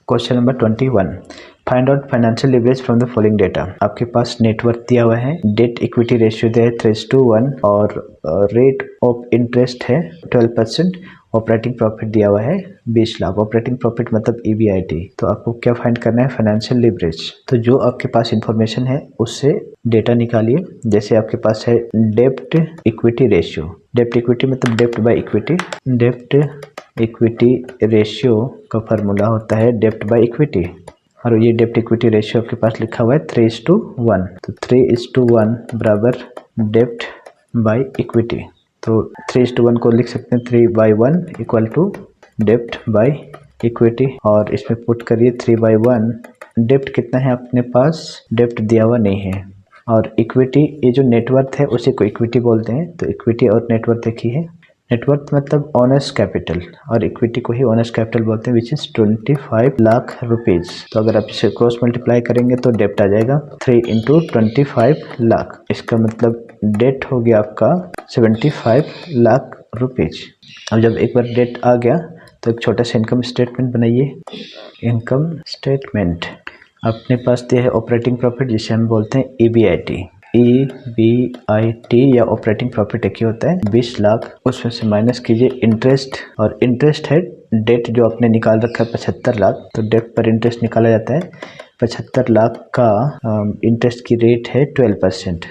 Question number 21, find out financial leverage from the following data. आपके पास net worth दिया हुआ है, डेट इक्विटी रेशियो दिया है 3:1 और रेट ऑफ इंटरेस्ट है 12%, ऑपरेटिंग प्रॉफिट दिया हुआ है 20 लाख। ऑपरेटिंग प्रॉफिट मतलब EBIT। तो आपको क्या फाइंड करना है, फाइनेंशियल लिवरेज। तो जो आपके पास इंफॉर्मेशन है उससे डेटा निकालिए। जैसे आपके पास है डेप्ट इक्विटी रेशियो, डेप्ट इक्विटी मतलब डेप्ट by equity. Dept equity ratio का फार्मूला होता है डेप्ट बाय इक्विटी, और ये डेप्ट इक्विटी रेशियो आपके पास लिखा हुआ है 3:1। तो 3:1 बराबर डेप्ट बाय इक्विटी। तो 3:1 को लिख सकते हैं 3/1 इक्वल टू डेप्ट बाय इक्विटी, और इसमें पुट करिए 3/1। डेप्ट कितना है अपने पास, डेप्ट दिया हुआ नहीं है, और इक्विटी ये जो नेटवर्थ है उसी को इक्विटी बोलते हैं। तो इक्विटी और नेटवर्थ एक ही है। नेटवर्थ मतलब ऑनर्स कैपिटल, और इक्विटी को ही ऑनर्स कैपिटल बोलते हैं, विच इज 25 लाख रुपीज। तो अगर आप इसे क्रॉस मल्टीप्लाई करेंगे तो डेप्ट आ जाएगा 3 × 25 लाख। इसका मतलब डेट हो गया आपका 75 लाख रुपीज। अब जब एक बार डेट आ गया तो एक छोटा सा इनकम स्टेटमेंट बनाइए। इनकम स्टेटमेंट अपने पास दिया है ऑपरेटिंग प्रॉफिट, जिसे हम बोलते हैं EBIT। EBIT या ऑपरेटिंग प्रॉफिट एक ही होता है 20 लाख। उसमें से माइनस कीजिए इंटरेस्ट, और इंटरेस्ट है डेट जो आपने निकाल रखा है 75 लाख। तो डेट पर इंटरेस्ट निकाला जाता है। 75 लाख का इंटरेस्ट की रेट है 12%।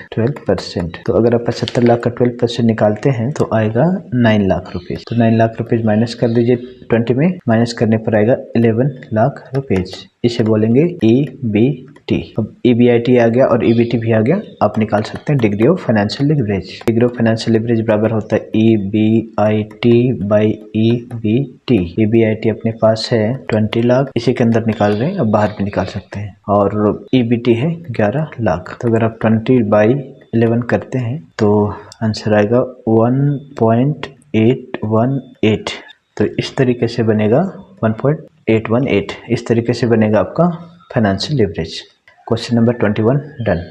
तो अगर आप 75 लाख का 12% निकालते हैं तो आएगा 9 लाख रुपीज। तो 9 लाख रुपीज माइनस कर दीजिए 20 में, माइनस करने पर आएगा 11 लाख रुपीज। इसे बोलेंगे EBT। अब EBIT आ गया और EBT भी आ गया, आप निकाल सकते हैं degree of financial leverage. Degree of financial leverage बराबर होता है EBIT बाई EBT। EBIT अपने पास है 20 लाख, इसी के अंदर निकाल रहे हैं, अब बाहर भी निकाल सकते हैं, और EBT है 11 लाख। तो अगर आप 20/11 करते हैं तो आंसर आएगा 1.818। तो इस तरीके से बनेगा 1.818। इस तरीके से बनेगा आपका financial leverage. Question number 21 done.